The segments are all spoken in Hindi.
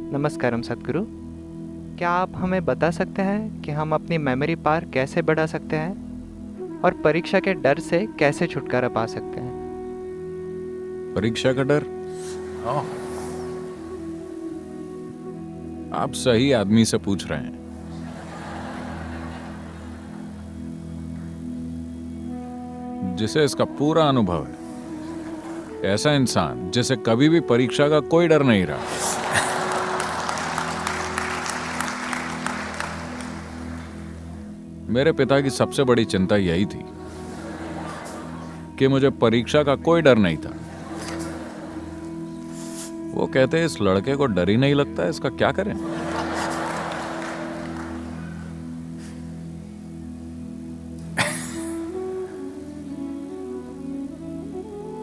नमस्कारम सद्गुरु। क्या आप हमें बता सकते हैं कि हम अपनी मेमोरी पावर कैसे बढ़ा सकते हैं और परीक्षा के डर से कैसे छुटकारा पा सकते हैं? परीक्षा का डर? ओह, आप सही आदमी से पूछ रहे हैं। जिसे इसका पूरा अनुभव है, ऐसा इंसान जिसे कभी भी परीक्षा का कोई डर नहीं रहा। मेरे पिता की सबसे बड़ी चिंता यही थी कि मुझे परीक्षा का कोई डर नहीं था। वो कहते इस लड़के को डर ही नहीं लगता, इसका क्या करें।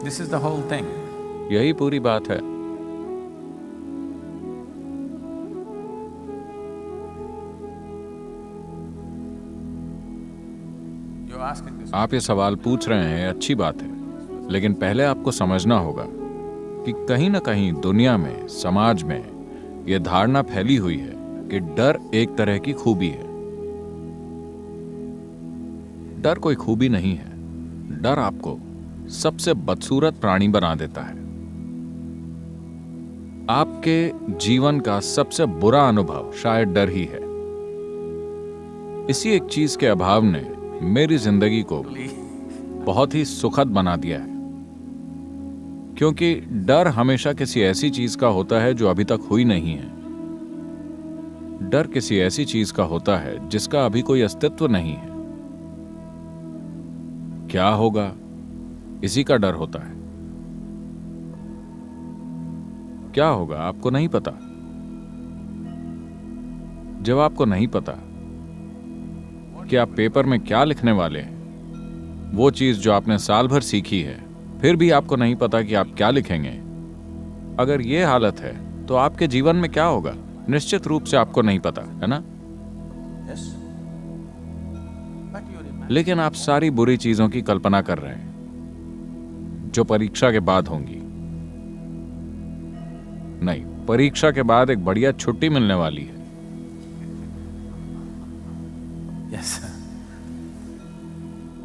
this is the whole thing. यही पूरी बात है। You're asking this. आप ये सवाल पूछ रहे हैं, अच्छी बात है, लेकिन पहले आपको समझना होगा कि कहीं ना कहीं दुनिया में, समाज में यह धारणा फैली हुई है कि डर एक तरह की खूबी है। डर कोई खूबी नहीं है। डर आपको सबसे बदसूरत प्राणी बना देता है। आपके जीवन का सबसे बुरा अनुभव शायद डर ही है। इसी एक चीज के अभाव ने मेरी जिंदगी को बहुत ही सुखद बना दिया है, क्योंकि डर हमेशा किसी ऐसी चीज का होता है जो अभी तक हुई नहीं है। डर किसी ऐसी चीज का होता है जिसका अभी कोई अस्तित्व नहीं है। क्या होगा, इसी का डर होता है। क्या होगा आपको नहीं पता। जब आपको नहीं पता कि आप पेपर में क्या लिखने वाले हैं, वो चीज जो आपने साल भर सीखी है, फिर भी आपको नहीं पता कि आप क्या लिखेंगे, अगर ये हालत है तो आपके जीवन में क्या होगा, निश्चित रूप से आपको नहीं पता, है ना? Yes. But you're imagining. लेकिन आप सारी बुरी चीजों की कल्पना कर रहे हैं जो परीक्षा के बाद होंगी। नहीं, परीक्षा के बाद एक बढ़िया छुट्टी मिलने वाली है। Yes.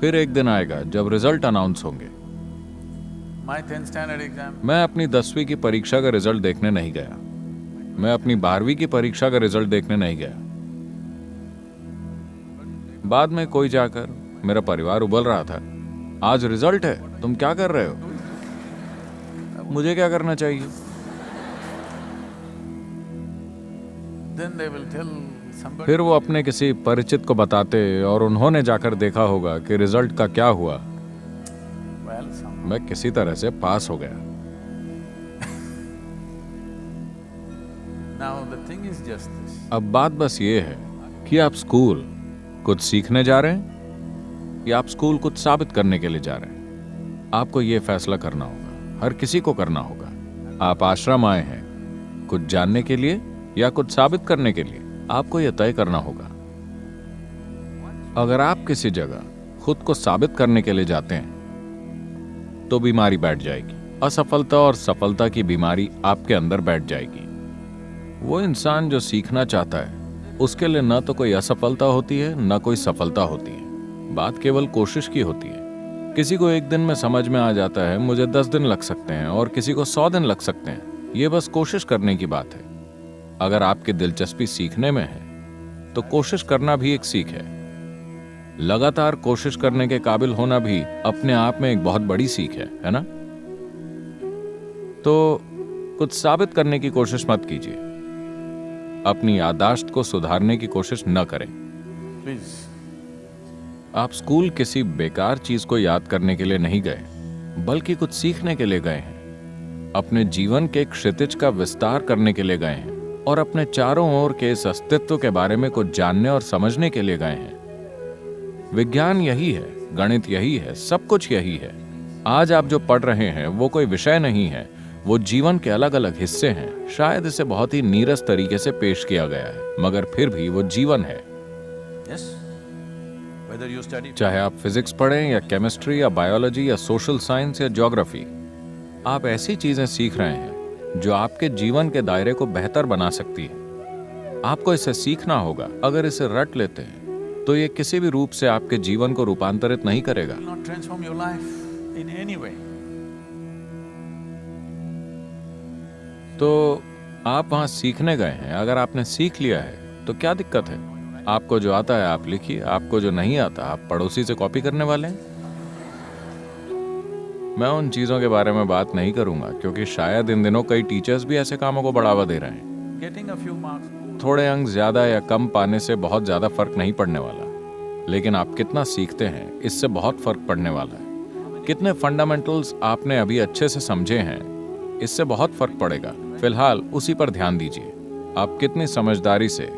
फिर एक दिन आएगा जब रिजल्ट अनाउंस होंगे। My 10th standard exam. मैं अपनी 10वीं की परीक्षा का रिजल्ट देखने नहीं गया। मैं अपनी 12वीं की परीक्षा का रिजल्ट देखने नहीं गया। बाद में कोई जाकर, मेरा परिवार उबल रहा था, आज रिजल्ट है, तुम क्या कर रहे हो? मुझे क्या करना चाहिए? Then they will tell somebody. फिर वो अपने किसी परिचित को बताते और उन्होंने जाकर देखा होगा कि रिजल्ट का क्या हुआ। Well, मैं किसी तरह से पास हो गया। now the thing is just this. अब बात बस ये है कि आप स्कूल कुछ सीखने जा रहे हैं या आप स्कूल कुछ साबित करने के लिए जा रहे हैं। आपको ये फैसला करना होगा, हर किसी को करना होगा। आप आश्रम आए हैं कुछ जानने के लिए या कुछ साबित करने के लिए, आपको यह तय करना होगा। अगर आप किसी जगह खुद को साबित करने के लिए जाते हैं तो बीमारी बैठ जाएगी। असफलता और सफलता की बीमारी आपके अंदर बैठ जाएगी। वो इंसान जो सीखना चाहता है, उसके लिए न तो कोई असफलता होती है न कोई सफलता होती है। बात केवल कोशिश की होती है। किसी को एक दिन में समझ में आ जाता है, मुझे 10 दिन लग सकते हैं, और किसी को 100 दिन लग सकते हैं। ये बस कोशिश करने की बात है। अगर आपकी दिलचस्पी सीखने में है तो कोशिश करना भी एक सीख है। लगातार कोशिश करने के काबिल होना भी अपने आप में एक बहुत बड़ी सीख है ना? तो कुछ साबित करने की कोशिश मत कीजिए। अपनी याददाश्त को सुधारने की कोशिश न करें। Please. आप स्कूल किसी बेकार चीज को याद करने के लिए नहीं गए, बल्कि कुछ सीखने के लिए गए हैं। अपने जीवन के क्षितिज का विस्तार करने के लिए गए हैं और अपने चारों ओर के इस अस्तित्व के बारे में कुछ जानने और समझने के लिए गए हैं। विज्ञान यही है, गणित यही है, सब कुछ यही है। आज आप जो पढ़ रहे हैं वो कोई विषय नहीं है, वो जीवन के अलग अलग हिस्से हैं। शायद इसे बहुत ही नीरस तरीके से पेश किया गया है, मगर फिर भी वो जीवन है। Yes. Whether you study. चाहे आप फिजिक्स पढ़ें या केमिस्ट्री या बायोलॉजी या सोशल साइंस या ज्योग्राफी, आप ऐसी चीजें सीख रहे हैं जो आपके जीवन के दायरे को बेहतर बना सकती है। आपको इसे सीखना होगा। अगर इसे रट लेते हैं तो ये किसी भी रूप से आपके जीवन को रूपांतरित नहीं करेगा। It will not transform your life in any way. तो आप वहां सीखने गए हैं, अगर आपने सीख लिया है तो क्या दिक्कत है? आपको जो आता है आप लिखिए, आपको जो नहीं आता आप पड़ोसी से कॉपी करने वाले हैं। मैं उन चीजों के बारे में बात नहीं करूंगा क्योंकि शायद इन दिनों कई टीचर्स भी ऐसे कामों को बढ़ावा दे रहे हैं। Getting a few marks, थोड़े अंक ज्यादा या कम पाने से बहुत ज्यादा फर्क नहीं पड़ने वाला, लेकिन आप कितना सीखते हैं इससे बहुत फर्क पड़ने वाला है। कितने फंडामेंटल्स आपने अभी अच्छे से समझे हैं इससे बहुत फर्क पड़ेगा। फिलहाल उसी पर ध्यान दीजिए। आप कितनी समझदारी से,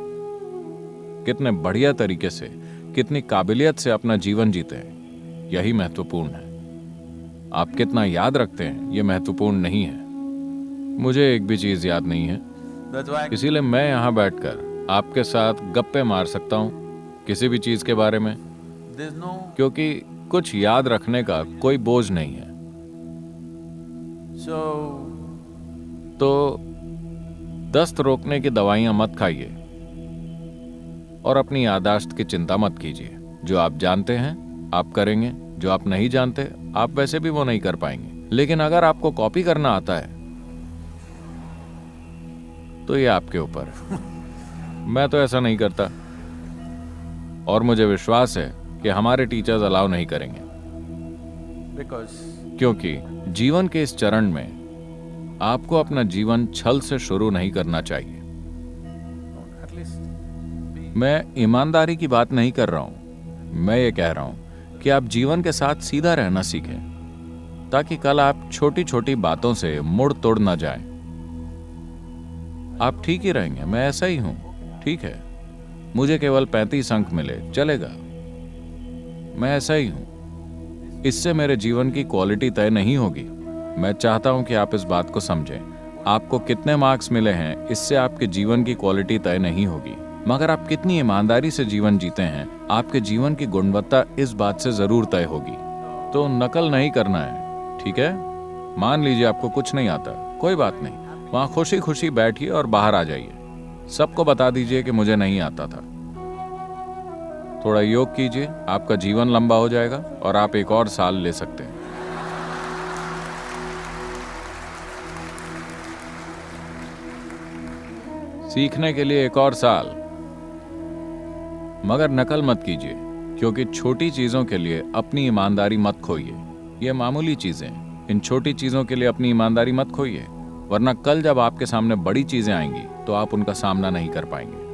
कितने बढ़िया तरीके से, कितनी काबिलियत से अपना जीवन जीते हैं, यही महत्वपूर्ण है। आप कितना याद रखते हैं ये महत्वपूर्ण नहीं है। मुझे एक भी चीज याद नहीं है, that's why इसीलिए मैं यहाँ बैठकर आपके साथ गप्पे मार सकता हूँ किसी भी चीज के बारे में, there's no… क्योंकि कुछ याद रखने का कोई बोझ नहीं है। So, तो दस्त रोकने की दवाइयां मत खाइए और अपनी याददाश्त की चिंता मत कीजिए। जो आप जानते हैं आप करेंगे, जो आप नहीं जानते आप वैसे भी वो नहीं कर पाएंगे। लेकिन अगर आपको कॉपी करना आता है तो ये आपके ऊपर है। मैं तो ऐसा नहीं करता और मुझे विश्वास है कि हमारे टीचर्स अलाउ नहीं करेंगे, because क्योंकि जीवन के इस चरण में आपको अपना जीवन छल से शुरू नहीं करना चाहिए। at least मैं ईमानदारी की बात नहीं कर रहा हूं, मैं ये कह रहा हूं कि आप जीवन के साथ सीधा रहना सीखें ताकि कल आप छोटी छोटी बातों से मुड़ तोड़ ना जाएं। आप ठीक ही रहेंगे, मैं ऐसा ही हूं, ठीक है। मुझे केवल 35 अंक मिले चलेगा, मैं ऐसा ही हूं। इससे मेरे जीवन की क्वालिटी तय नहीं होगी। मैं चाहता हूं कि आप इस बात को समझें। आपको कितने मार्क्स मिले हैं इससे आपके जीवन की क्वालिटी तय नहीं होगी, मगर आप कितनी ईमानदारी से जीवन जीते हैं आपके जीवन की गुणवत्ता इस बात से जरूर तय होगी। तो नकल नहीं करना है, ठीक है। मान लीजिए आपको कुछ नहीं आता, कोई बात नहीं, वहां खुशी खुशी बैठिए और बाहर आ जाइए। सबको बता दीजिए कि मुझे नहीं आता था। थोड़ा योग कीजिए, आपका जीवन लंबा हो जाएगा और आप एक और साल ले सकते हैं। सीखने के लिए एक और साल, मगर नकल मत कीजिए, क्योंकि छोटी चीजों के लिए अपनी ईमानदारी मत खोइए। ये मामूली चीजें, इन छोटी चीजों के लिए अपनी ईमानदारी मत खोइए, वरना कल जब आपके सामने बड़ी चीजें आएंगी तो आप उनका सामना नहीं कर पाएंगे।